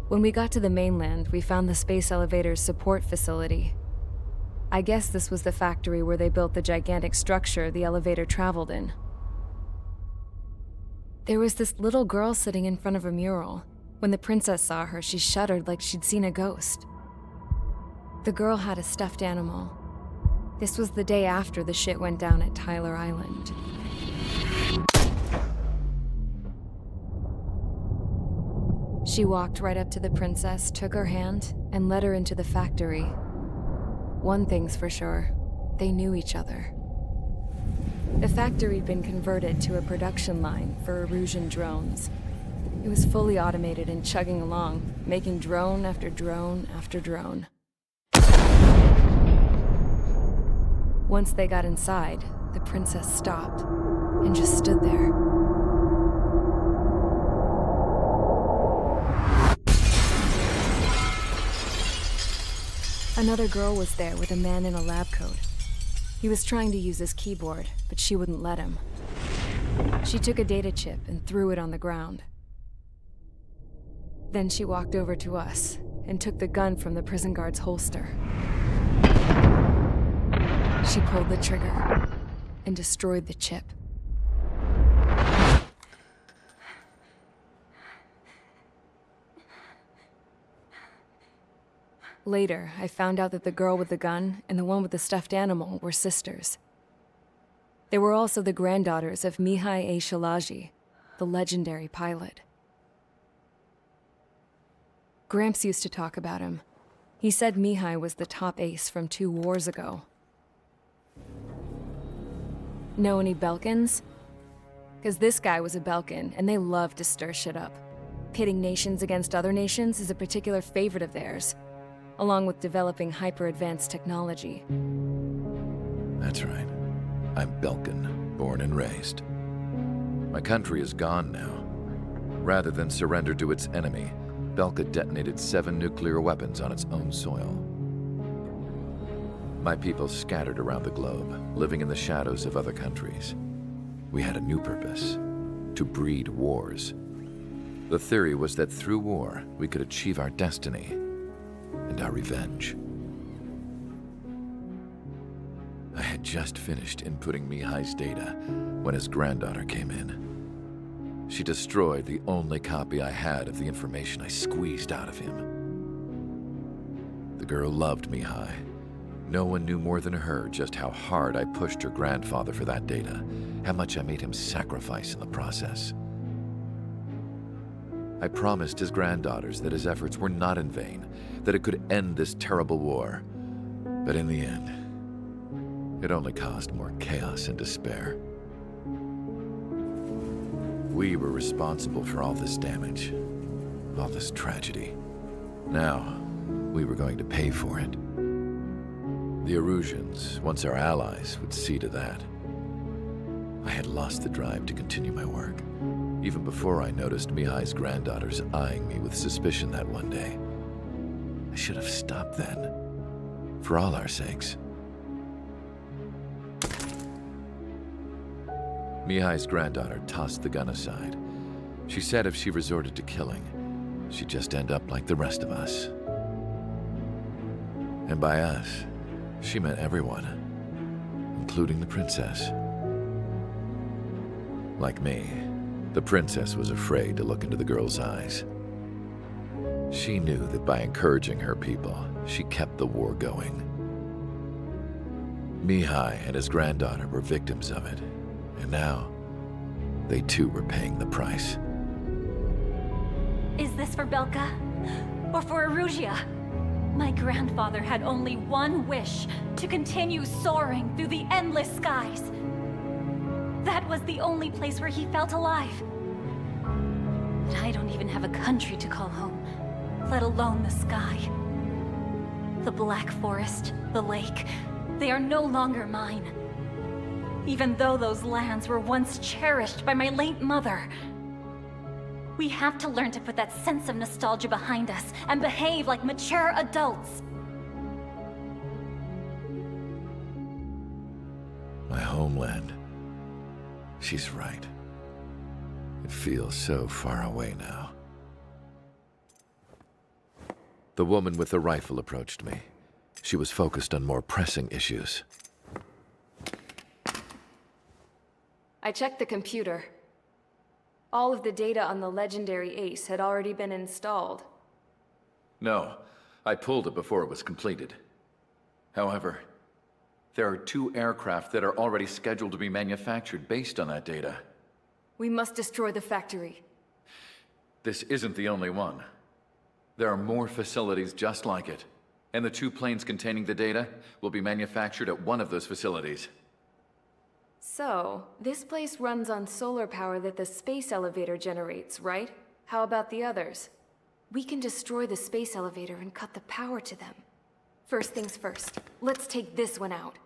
When we got to the mainland, we found the space elevator's support facility. I guess this was the factory where they built the gigantic structure the elevator traveled in. There was this little girl sitting in front of a mural. When the princess saw her, she shuddered like she'd seen a ghost. The girl had a stuffed animal. This was the day after the shit went down at Tyler Island. She walked right up to the princess, took her hand, and led her into the factory. One thing's for sure, they knew each other. The factory'd been converted to a production line for Erusian drones. It was fully automated and chugging along, making drone after drone after drone. Once they got inside, the princess stopped and just stood there. Another girl was there with a man in a lab coat. He was trying to use his keyboard, but she wouldn't let him. She took a data chip and threw it on the ground. Then she walked over to us and took the gun from the prison guard's holster. She pulled the trigger and destroyed the chip. Later, I found out that the girl with the gun and the one with the stuffed animal were sisters. They were also the granddaughters of Mihai A. Shalaji, the legendary pilot. Gramps used to talk about him. He said Mihai was the top ace from 2 wars ago. Know any Belkans? Because this guy was a Belkan, and they love to stir shit up. Pitting nations against other nations is a particular favorite of theirs, along with developing hyper-advanced technology. That's right. I'm Belkan, born and raised. My country is gone now. Rather than surrender to its enemy, Belka detonated 7 nuclear weapons on its own soil. My people scattered around the globe, living in the shadows of other countries. We had a new purpose: to breed wars. The theory was that through war, we could achieve our destiny and our revenge. I had just finished inputting Mihai's data when his granddaughter came in. She destroyed the only copy I had of the information I squeezed out of him. The girl loved Mihai. No one knew more than her just how hard I pushed her grandfather for that data, how much I made him sacrifice in the process. I promised his granddaughters that his efforts were not in vain, that it could end this terrible war. But in the end, it only caused more chaos and despair. We were responsible for all this damage, all this tragedy. Now, we were going to pay for it. The Erusians, once our allies, would see to that. I had lost the drive to continue my work, even before I noticed Mihai's granddaughters eyeing me with suspicion that one day. I should have stopped then, for all our sakes. Mihai's granddaughter tossed the gun aside. She said if she resorted to killing, she'd just end up like the rest of us. And by us, she meant everyone, including the princess. Like me, the princess was afraid to look into the girl's eyes. She knew that by encouraging her people, she kept the war going. Mihai and his granddaughter were victims of it, and now they too were paying the price. Is this for Belka? Or for Erusia? My grandfather had only one wish: to continue soaring through the endless skies. That was the only place where he felt alive. But I don't even have a country to call home, let alone the sky. The Black Forest, the lake, they are no longer mine. Even though those lands were once cherished by my late mother. We have to learn to put that sense of nostalgia behind us and behave like mature adults. My homeland. She's right. It feels so far away now. The woman with the rifle approached me. She was focused on more pressing issues. I checked the computer. All of the data on the legendary Ace had already been installed. No, I pulled it before it was completed. However, there are 2 aircraft that are already scheduled to be manufactured based on that data. We must destroy the factory. This isn't the only one. There are more facilities just like it, and the 2 planes containing the data will be manufactured at one of those facilities. So, this place runs on solar power that the space elevator generates, right? How about the others? We can destroy the space elevator and cut the power to them. First things first, let's take this one out.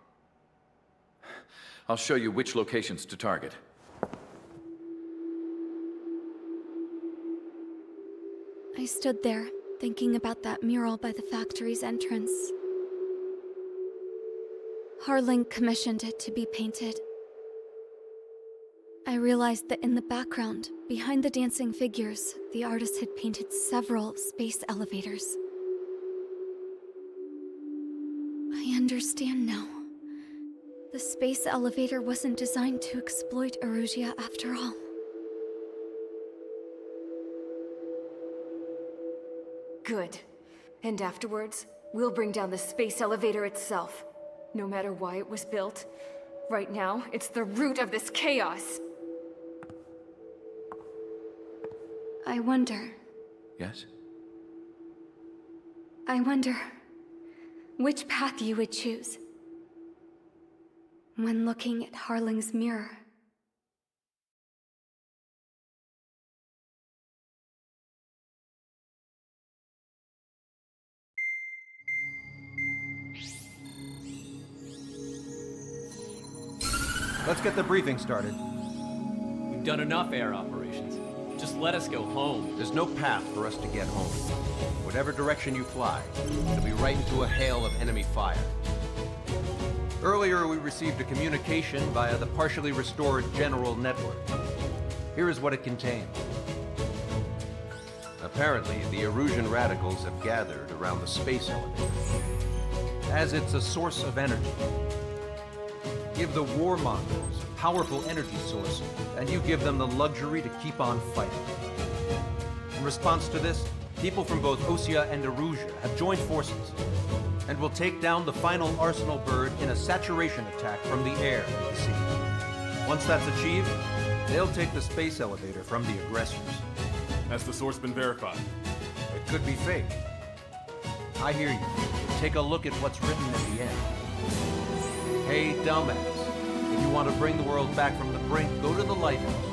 I'll show you which locations to target. I stood there, thinking about that mural by the factory's entrance. Harling commissioned it to be painted. I realized that in the background, behind the dancing figures, the artist had painted several space elevators. I understand now. The space elevator wasn't designed to exploit Erusia after all. Good. And afterwards, we'll bring down the space elevator itself. No matter why it was built, right now, it's the root of this chaos. I wonder Yes? which path you would choose when looking at Harling's mirror. Let's get the briefing started. We've done enough air operations. Just let us go home. There's no path for us to get home. Whatever direction you fly, it'll be right into a hail of enemy fire. Earlier, we received a communication via the partially restored general network. Here is what it contained. Apparently, the Erusian radicals have gathered around the space elevator, as it's a source of energy. Give the warmongers a powerful energy source, and you give them the luxury to keep on fighting. In response to this, people from both Osea and Erusia have joined forces, and will take down the final Arsenal bird in a saturation attack from the air and the sea. Once that's achieved, they'll take the space elevator from the aggressors. Has the source been verified? It could be fake. I hear you. Take a look at what's written at the end. Hey, dumbass. If you want to bring the world back from the brink, go to the Lighthouse.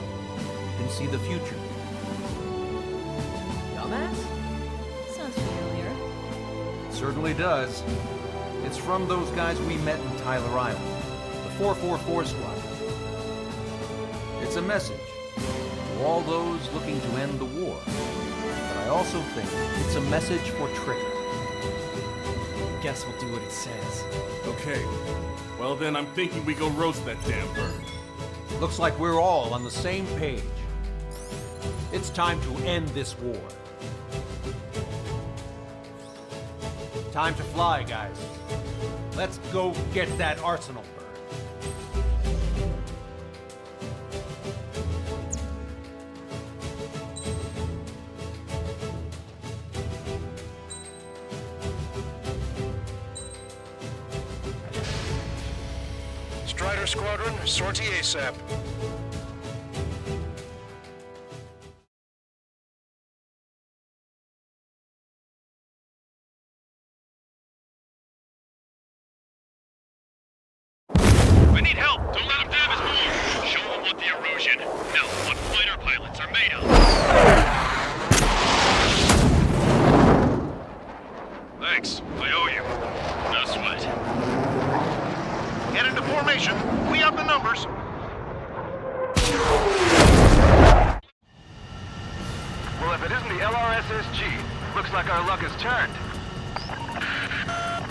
You can see the future. Dumbass? Sounds familiar. It certainly does. It's from those guys we met in Tyler Island, the 444 Squad. It's a message to all those looking to end the war. But I also think it's a message for Trigger. Guess we'll do what it says. Okay. Well then, I'm thinking we go roast that damn bird. Looks like we're all on the same page. It's time to end this war. Time to fly, guys. Let's go get that Arsenal bird. Strider Squadron, sortie ASAP. We need help! Don't let them damage more! Show them what the Erusian, no, what fighter pilots are made of! Thanks, I owe you. No sweat. Get into formation. We have the numbers. Well, if it isn't the LRSSG, looks like our luck has turned.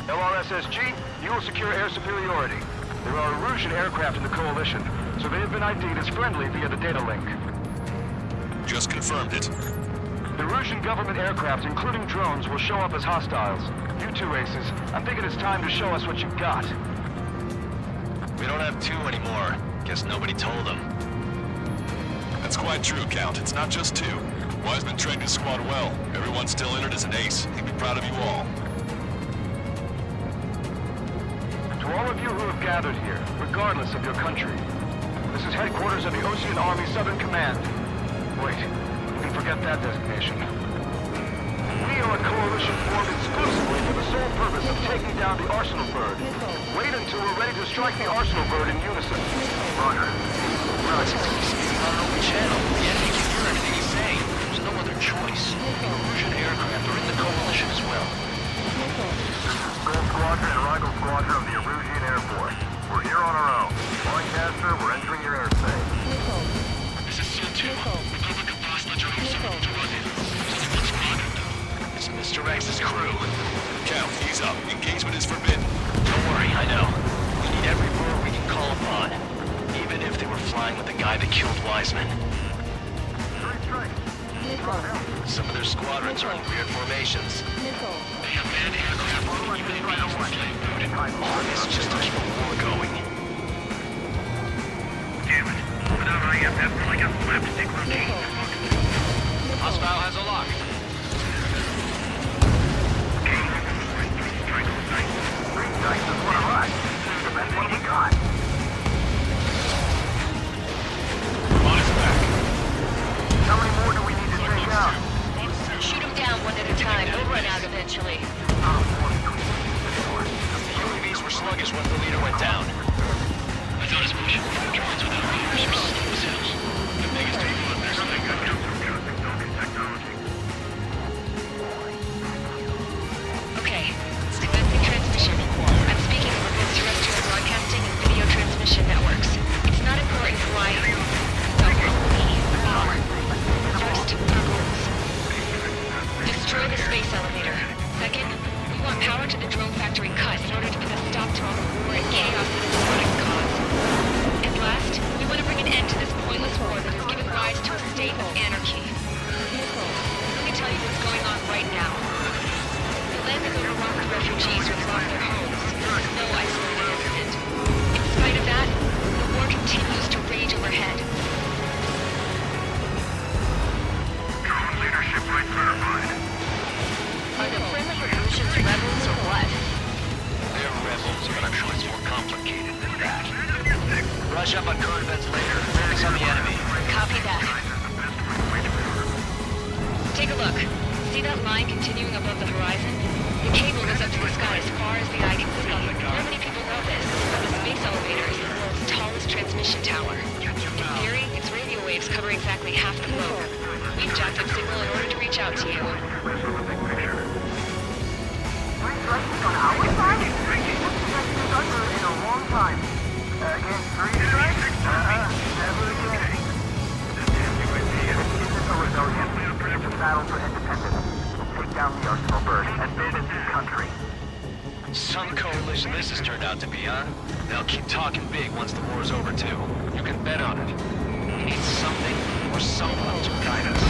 LRSSG, you will secure air superiority. There are Erusian aircraft in the Coalition, so they have been ID'd as friendly via the data link. Just confirmed it. The Rougean government aircraft, including drones, will show up as hostiles. You two aces, I'm thinking it's time to show us what you got. We don't have two anymore. Guess nobody told them. That's quite true, Count. It's not just two. Wiseman trained his squad well. Everyone's still entered as an ace. He'd be proud of you all. To all of you who have gathered here, regardless of your country, this is headquarters of the Ocean Army Southern Command. Wait, you can forget that designation. We are a coalition formed exclusively for the sole purpose of taking down the Arsenal Bird. Wait until we're ready to strike the Arsenal Bird in unison. Roger. On an open channel. The enemy can hear everything he's saying. There's no other choice. The Rougean aircraft are in the coalition as well. Gold Squadron and Rigel Squadron of the Rougean Air Force. We're here on our own. Lancaster, we're entering your airspace. This is Sul-2. Republic of Bosnia Jerusalem to run in. There's only one squadron, though. It's Mr. X's crew. Count, ease up. Engagement is forbidden. Don't worry, I know. We need every bird we can call upon. Even if they were flying with the guy that killed Wiseman. Some of their squadrons are in weird formations. They have manned aircraft with UAVs and flame booted. All this just to keep a war going. Damn it. Without IFF, we're like a slapstick routine. Hostile has a lock. This is one of us. The best one we got. On his back. How many more do we need to take out? Shoot them down one at a time. They'll run out eventually. The UAVs were sluggish once the leader went down. I thought his mission drones without leaders were slow as hell. The biggest people in this thing got killed. Okay, it's commencing transmission. I'm speaking over both terrestrial broadcasting and video transmission networks. It's not important why, but we are. First, our goals. Destroy the space elevator. Second, we want power to the drone factory cut in order to put a stop to all the war and chaos that is going to cause. And last, we want to bring an end to this pointless war that has given rise to a state of anarchy. Let me tell you what's going on right now. The land is overrun with refugees who have lost their homes. No isolated incident. In spite of that, the war continues to rage overhead. Drone leadership right verified. Are the friendly Rougeans rebels or what? They're rebels, but I'm sure it's more complicated than that. Brush up on current events later. Focus on the enemy. Copy that. Take a look. See that line continuing above the horizon? The cable goes up to the sky as far as the eye can see. Not many people know this, but the space elevator is the world's tallest transmission tower. In theory, its radio waves cover exactly half the globe. We've jacked up signal in order to reach out to you. Battle for independence. Take down the Arsenal Bird and build a new country. Some coalition this has turned out to be, huh? They'll keep talking big once the war's over, too. You can bet on it. We need something or someone to guide us.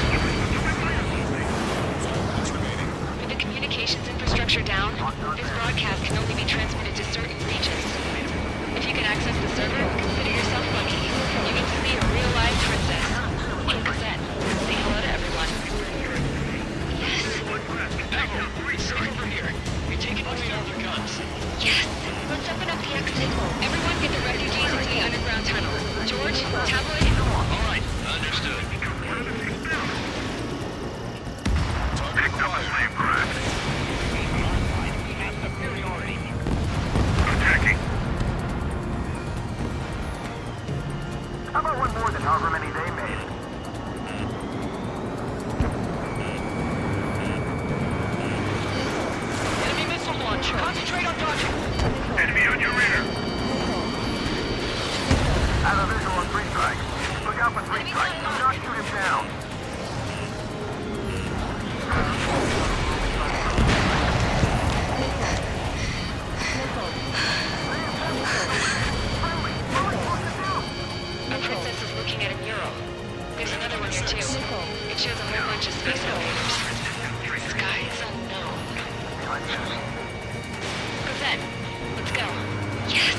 With the communications infrastructure down, this broadcast can only be transmitted to certain regions. If you can access the server, consider yourself lucky. You get to see a real-life princess. In Gazette. Say hello to everyone. Yes. Stay over here. You're taking away all their guns. Yes. Let's open up the exit. Everyone get the refugees into the underground tunnel. George, tabloid. All right, understood. Picked up a slave craft. We have superiority. Attacking. How about one more than however many they made? Enemy missile launch. Concentrate on dodging. Enemy on your rear. I have a visual on 3 strike. Look out for 3 strike. Do not shoot him down. Our princess is looking at a mural. There's another one here too. It shows a whole bunch of space elevators. Skies unknown. Rosette, let's go. Yes!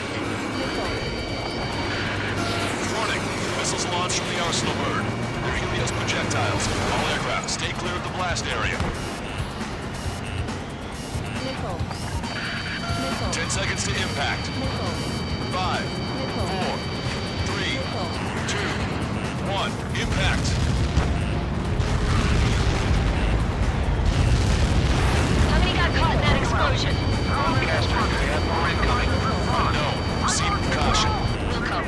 Warning. Missiles launched from the Arsenal bird. They're Helios projectiles. All aircraft, stay clear of the blast area. 10 seconds to impact. 5, 4, 3, 2, 1. Impact. How many got caught in that explosion? Broadcaster, do you have more incoming? No. Proceed with caution. We'll come.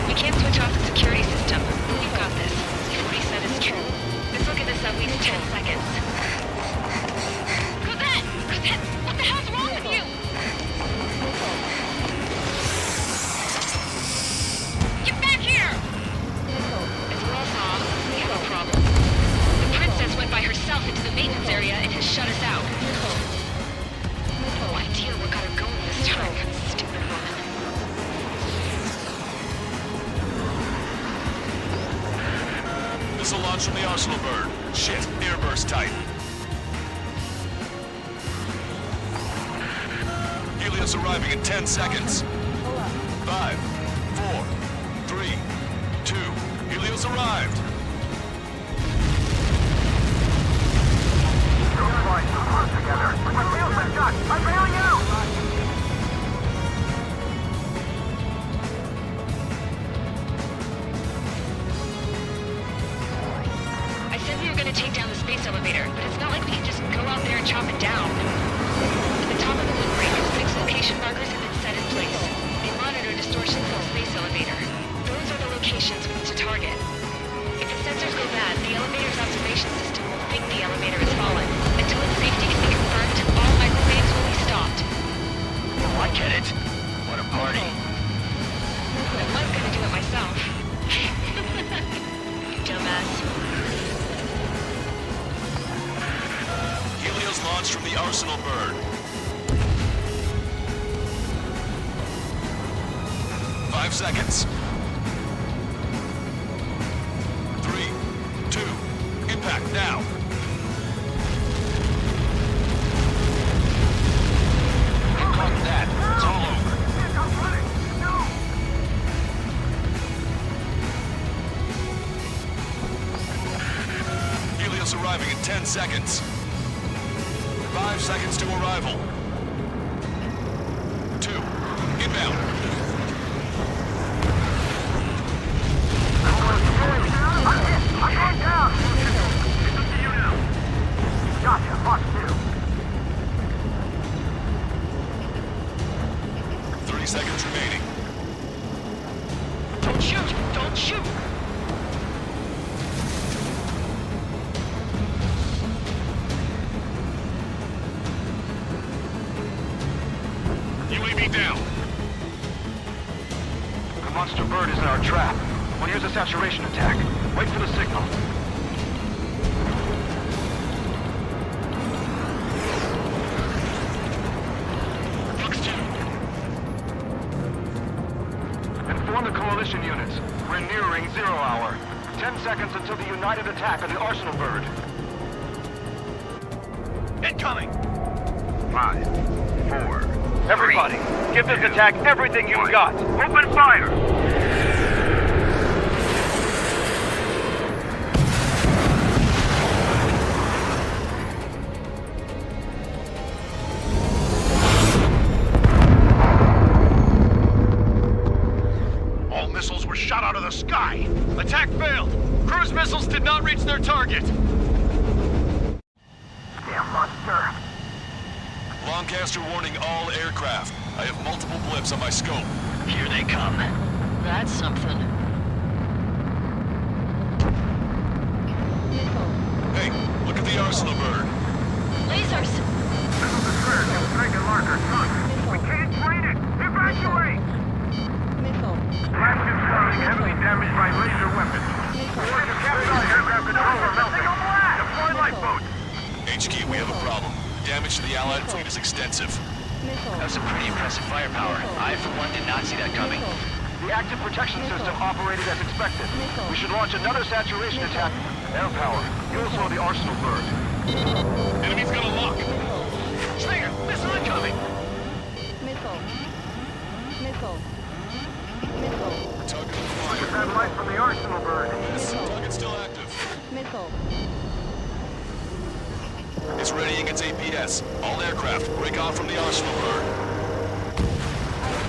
We can't switch off the security system. We've got this. If what he said is true. Let's look at this at least 10 seconds. Rosette! Rosette! What the hell's wrong with you? Get back here! As we all saw, we have a problem. The princess went by herself into the maintenance area and has shut us out. No idea what got her going this time. Stupid woman. Missile launch from the Arsenal bird. Shit, airburst type. Helios arriving in 10 seconds. 5, 4, 3, 2. Helios arrived. Together. My wheels are shut. I'm bailing out. I said we were going to take down the space elevator, but it's not like we can just go out there and chop it down. At the top of the windbreak, 6 location markers have been set in place. They monitor distortions in the space elevator. Those are the locations we need to target. If the sensors go bad, the elevator's observation system will think the elevator has fallen. Until its safety can be confirmed, all microwaves will be stopped. Oh, I get it. What a party. I was going to do it myself. Dumbass. Helios launched from the Arsenal bird. 5 seconds. 3, 2, impact now. Like that. It's all over. Helios arriving in 10 seconds. 5 seconds to arrival. 2, inbound. I'm going down. Good to see you now. Gotcha. Mark 2. 30 seconds remaining. Don't shoot! Don't shoot! UAV down. The monster bird is in our trap. We'll use a saturation attack. Wait for the signal. Fox 2. Inform the coalition units. We're nearing 0 hour. 10 seconds until the united attack on the Arsenal bird. Incoming. 5, 4. Everybody, give this attack everything you've got. Open fire! All missiles were shot out of the sky. Attack failed. Cruise missiles did not reach their target. Damn monster. Lancaster warning all aircraft. I have multiple blips on my scope. Here they come. That's something. Hey, look at the Arsenal bird. Lasers! This is the third Dragon Marker Sun. We can't train it! Evacuate! Blast is starting, heavily damaged by laser weapons. We're to capsize aircraft controller melting. Deploy lifeboats! HQ, we have a problem. The damage to the Allied fleet is extensive. That was some pretty impressive firepower. I, for one, did not see that coming. The active protection system operated as expected. We should launch another saturation attack. Air power. You'll slow the arsenal burn. Enemy's got a lock. Stringer, missile incoming! Look at that light from the arsenal burn. Target's still active. It's readying its APS. All aircraft, break off from the arsenal burn.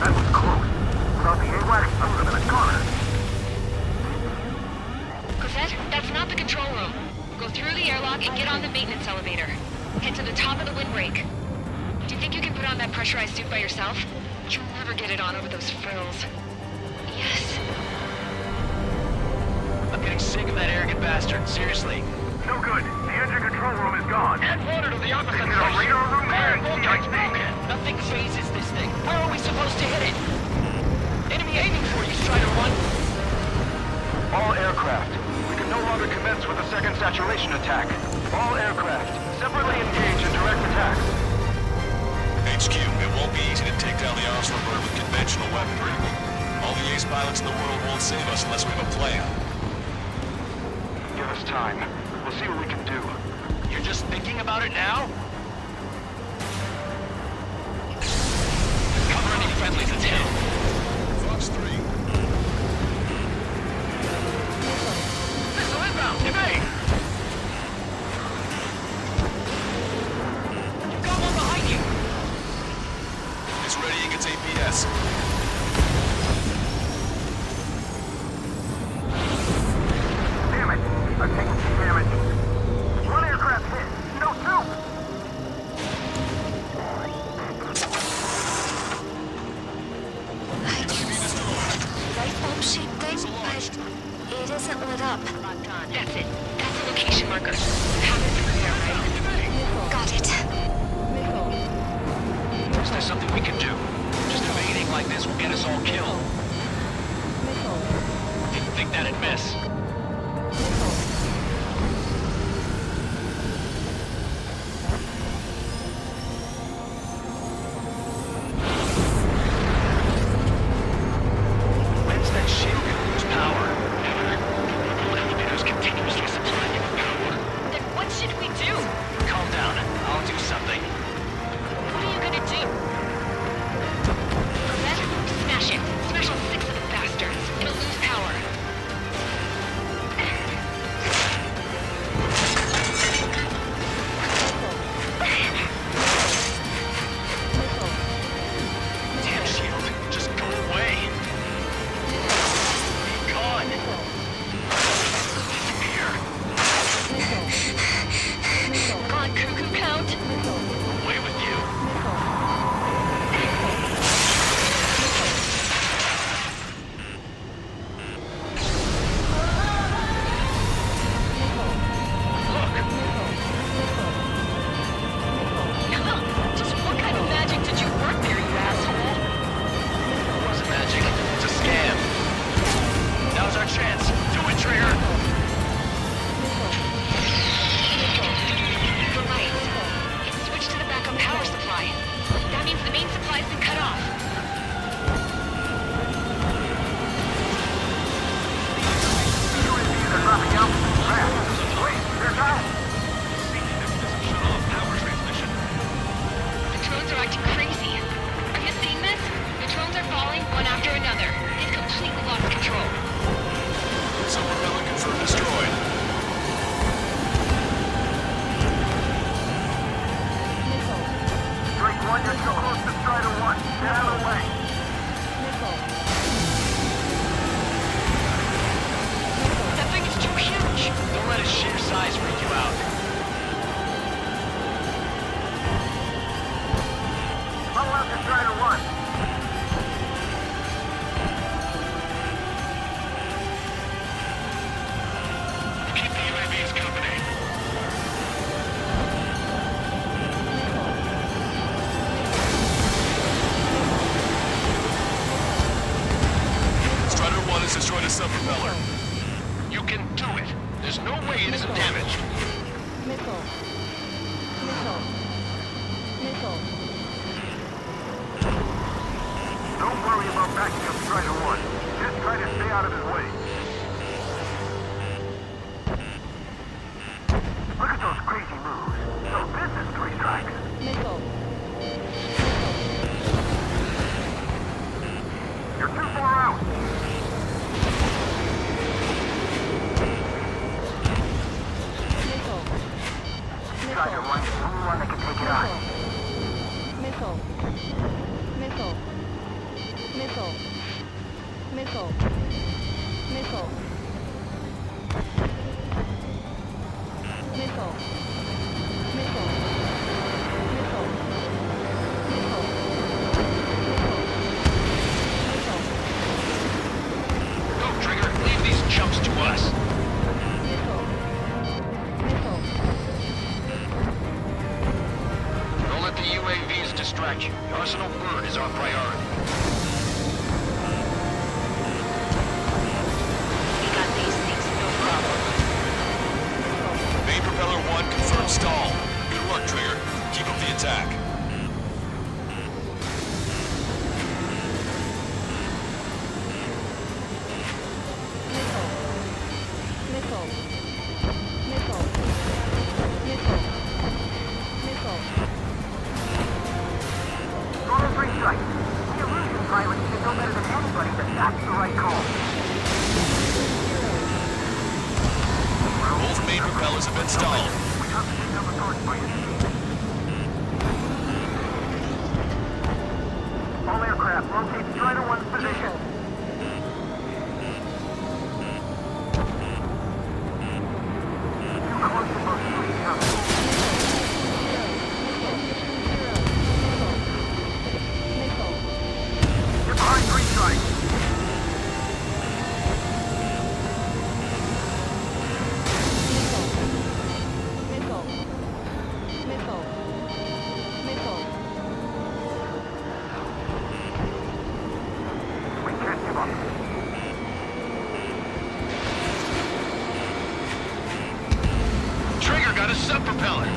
That was close. Without the AWACS, I would have been a goner. Cosette, that's not the control room. Go through the airlock and get on the maintenance elevator. Head to the top of the windbreak. Do you think you can put on that pressurized suit by yourself? You'll never get it on over those frills. Yes. I'm getting sick of that arrogant bastard, seriously. No good. The engine control room is gone. Add water to the opposite Get a radar room there and voltage broken. Nothing phases this thing. Where are we supposed to hit it? Enemy aiming for you, Strider 1. All aircraft. We can no longer commence with a second saturation attack. All aircraft, separately engage in direct attacks. HQ, it won't be easy to take down the arsenal burn with conventional weaponry. All the ace pilots in the world won't save us unless we have a plan. Give us time. We'll see what we can do. You're just thinking about it now? Cover any friendlies it's hit. Fox 3. Missile inbound! Evade! You've got one behind you! It's readying its APS. Damn it! I've taken some damage. One aircraft hit. No, two! Light bulb shaped thing, but it isn't lit up. That's it. That's the location marker. Have it through there, right? Got it. Is there something we can do? Just evading like this will get us all killed. Didn't think that'd miss. When's that shield gonna lose power? Elevator's continuously supplying it with power. Then what should we do? Calm down. I'll do something. What are you gonna do? Cosette, smash it. Smash all 6 of the bastards. It'll lose power. Damn shield. Just go away. Be gone. Disappear. Gone, cuckoo count. Away with you. Just what kind of magic did you work there, you asshole? It wasn't magic. It's a scam. Now's our chance. Do it, Trigger. The lights. It's switched to the backup power supply. That means the main supply's been cut off. UAVs are dropping out fast. Wait, they're down. The drones are acting crazy. Are you seeing this? The drones are falling one after another. They've completely lost control. Some propeller confirmed destroyed. Drake 1, you're too close to Strider 1. Get out of the way. That thing is too huge. Don't let its sheer size freak you out. Follow out to Strider 1. Keep the UAVs company. Strider 1 has destroyed a sub-propeller. You can do it. There's no way it isn't damaged. worry about backing up Strider 1. Just try to stay out of his way. Look at those crazy moves. So this is 3 strikes. Missile. You're too far out. Missile. Strider 1 is the only one that can take it on. Missile. Missile. Missile. Missile. Missile. Missile. Missile. Missile. Missile. Go, Trigger. Leave these chumps to us. Missile. Missile. Don't let the UAVs distract you. The Arsenal bird is our priority. We got these things, no problem. Main propeller 1 confirmed stall. Good work, Trigger. Keep up the attack. Missile. Missile. Missile. Missile. Total 3 strikes. The illusion pilot should know better than anybody that that's the right call. Both main propellers have been stalled. We have to take down the torch by any means. All aircraft, locate Strider 1's position. Too close to both to each other. You're behind 3 strikes. Missile. Missile. Missile. We can't give up. Trigger got a sub-propeller.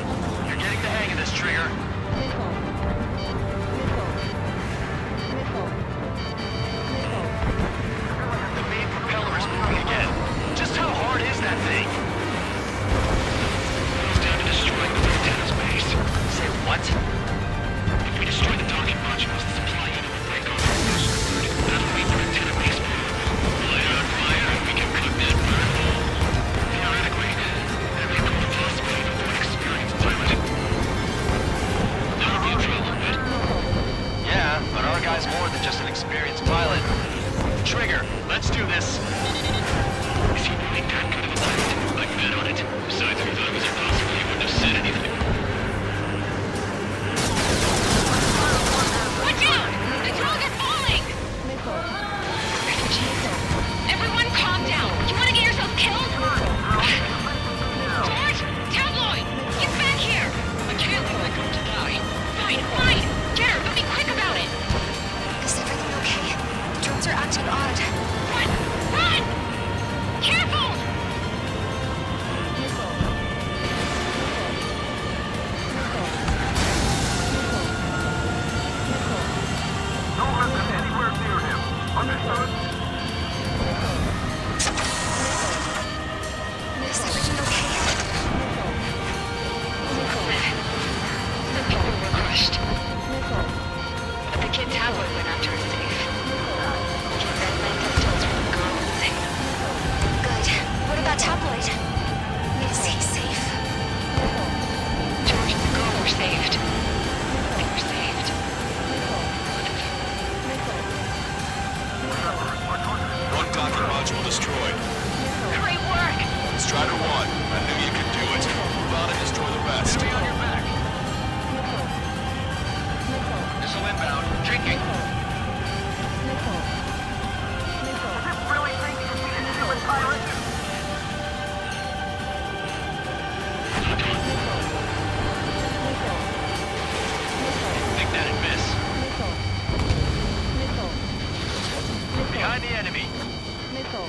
You're getting the hang of this, Trigger. Missile. Missile. Missile. Missile. The main propeller is moving again. Just how hard is that thing? It's down to destroying the antenna's base. Say what? If we destroy the docking modules, the supply unit will break off from this bird. That'll mean their antenna base will light on fire and we can cut that bird hole. Theoretically, that may prove impossible even for an experienced pilot. That'll be a trouble, but... Yeah, but our guy's more than just an experienced pilot. Trigger, let's do this. Is he really that good of a pilot? I'd bet on it. Besides, if he thought it was impossible, he wouldn't have said anything. Watch out! The drones are falling! Missile. Everyone calm down. You want to get yourself killed? George! Tabloid! Get back here! I can't let my girl to die. Fine, fine! Get her, but be quick about it! Is everything okay? The drones are acting odd. Run! Run! Careful! Missile. Missile. Missile. Don't let them anywhere near him. Understood? Is everything okay? The people were crushed. Missile. But the kid Tabloid went after his safe. Keep that night pistols for the girl and safe. Good. What about Tabloid? Is he safe? George and the girl were saved. They were saved. One docking module destroyed. Great work! Strider 1, I knew you could do it. Move on and destroy the rest. Enemy on your back. Missile inbound. Drinking. Does this really think you can beat a human pilot? Think that'd miss. Behind the enemy. Missile.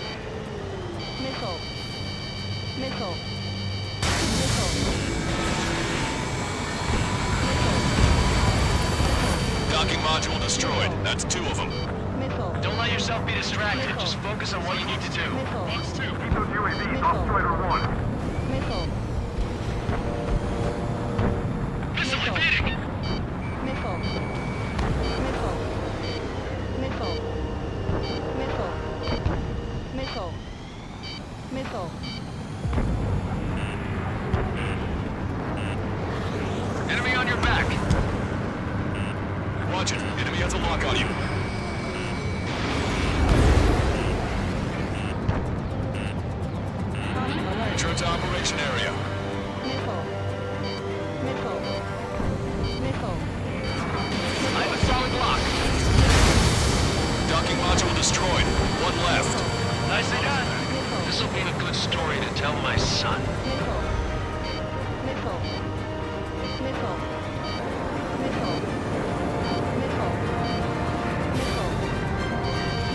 Missile. Missile. Docking module destroyed. That's 2 of them. Don't let yourself be distracted. Just focus on what you need to do. Keep those UAVs off Strider 1. Missile. Missile evading! Missile. Missile. Missile. Missile. Missile. Missile. Enemy on your back. Watch it. Enemy has a lock on you. Return to operation area. Missile. Missile. Missile. I have a solid lock. Docking module destroyed. One left. Nicely done. This will be a good story to tell my son. Missile. Missile. Missile. Missile. Missile. Missile.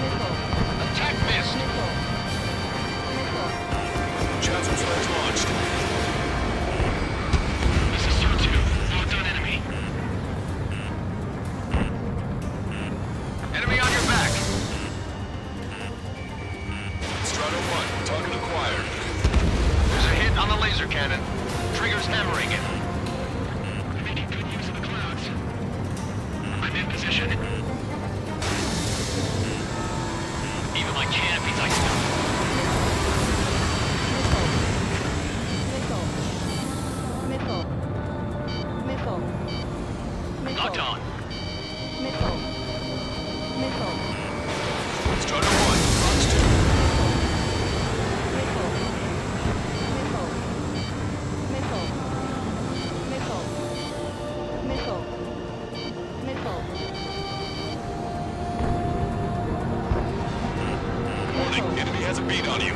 Missile. Attack missed. Missile. Missile. Chancellor's flares launched. This is Sir 2. Locked on enemy. Enemy on your back. Strider 1, target acquired. There's a hit on the laser cannon. Trigger's hammering it. I'm making good use of the clouds. I'm in position. Even my canopy's iced out. Missile. Missile. Missile. Missile. Locked on. Missile. Missile. Strider 1, Fox 2. Missile. Missile. Missile. Missile. Missile. Missile. Warning, enemy has a beat on you.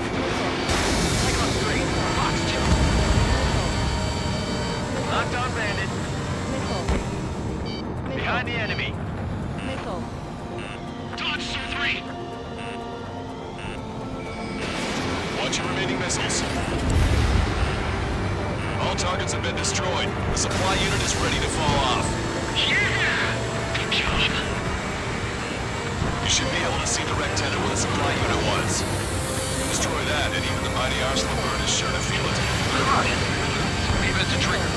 Cyclone 3. Fox 2. Locked on bandit. Missile. Behind the enemy. Missile. Dodge, Sir 3! Watch your remaining missiles. All targets have been destroyed. The supply unit is ready to fall off. Yeah! Good job. You should be able to see the rectangle where the supply unit was. Destroy that, and even the mighty arsenal bird is sure to feel it. Leave it to Trigger.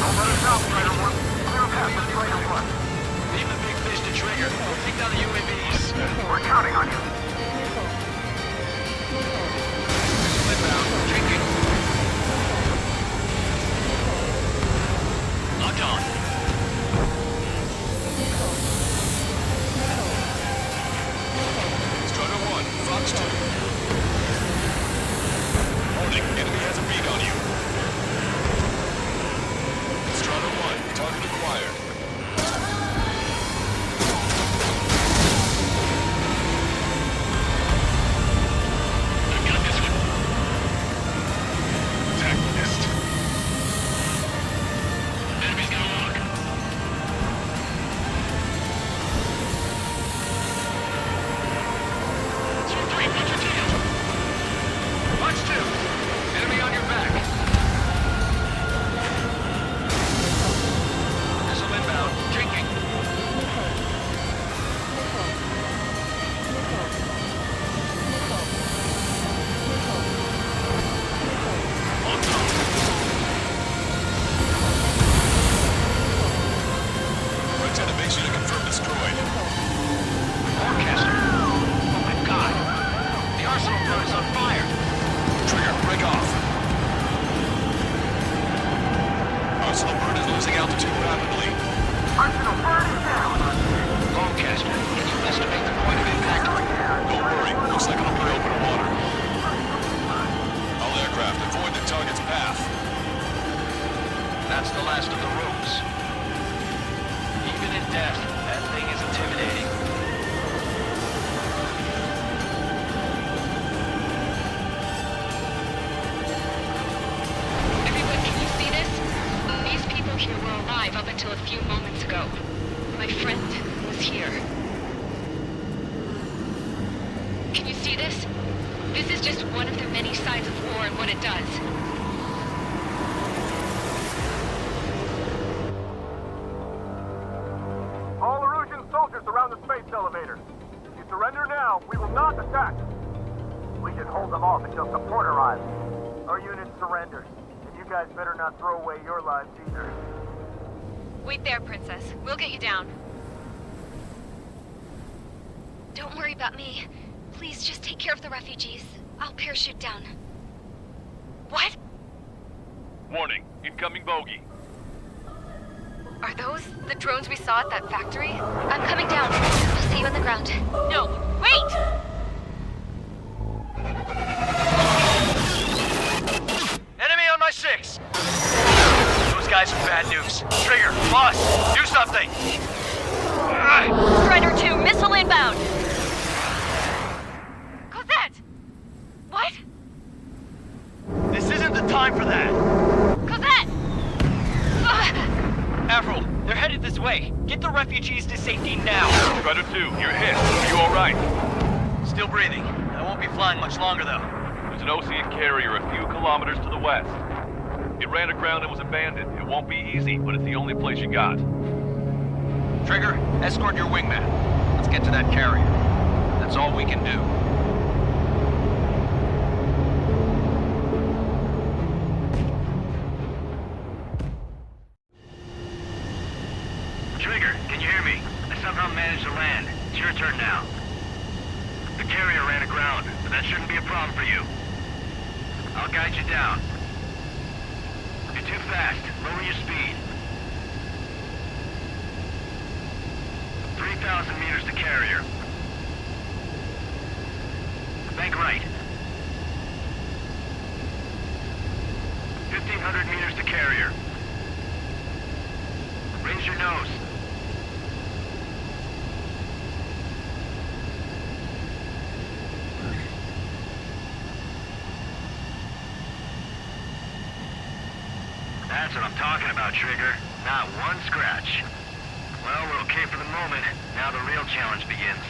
Don't let us out, Strider 1. Clear path for Strider 1. Leave the big fish to Trigger. We'll take down the UAVs. We're counting on you. Missile. Missile. Inbound. Drinking. Locked on. Missile. Missile. Strider 1, Fox 2. Warning, enemy has a beat on you. Strider 1, target acquired. I've got this one. Attack missed. Enemy's got a lock. Sir 3, watch your tail. Watch 2. Enemy on your back. Missile inbound. Drinking. Missile. Missile. Missile. Missile. Missile. Missile. On top. Lieutenant, make sure to confirm destroyed. Forecaster. Oh my god. The arsenal bird is on fire. Trigger, break off. Arsenal bird is losing altitude rapidly. Arsenal bird is down. Forecaster, can you estimate the point of impact? Don't worry, looks like it'll be open water. All aircraft, avoid the target's path. That's the last of the rooms. Even in death, that thing is intimidating. Everyone, can you see this? These people here were alive up until a few moments ago. My friend was here. Can you see this? This is just one of the many sides of war and what it does. All Erusian soldiers around the space elevator. you surrender now, we will not attack. We can hold them off until support arrives. Our unit surrenders, and you guys better not throw away your lives either. Wait there, Princess. We'll get you down. Don't worry about me. Please just take care of the refugees. I'll parachute down. What? Warning, incoming bogey. Are those the drones we saw at that factory? I'm coming down. I'll see you on the ground. No, wait! Enemy on my 6! Those guys are bad news. Trigger, boss, do something! Strider 2, missile inbound! Cosette! What? This isn't the time for that! Cosette! Avril, they're headed this way. Get the refugees to safety now. Strider 2, you're hit. Are you alright? Still breathing. I won't be flying much longer, though. There's an Ocean carrier a few kilometers to the west. It ran aground and was abandoned. It won't be easy, but it's the only place you got. Trigger, escort your wingman. Let's get to that carrier. That's all we can do. Trigger, can you hear me? I somehow managed to land. It's your turn now. The carrier ran aground, but that shouldn't be a problem for you. I'll guide you down. You're too fast. Lower your speed. 3,000 meters to carrier. Bank right. 1,500 meters to carrier. Raise your nose. That's what I'm talking about, Trigger. Not one scratch. Well, we're okay for the moment. Now the real challenge begins.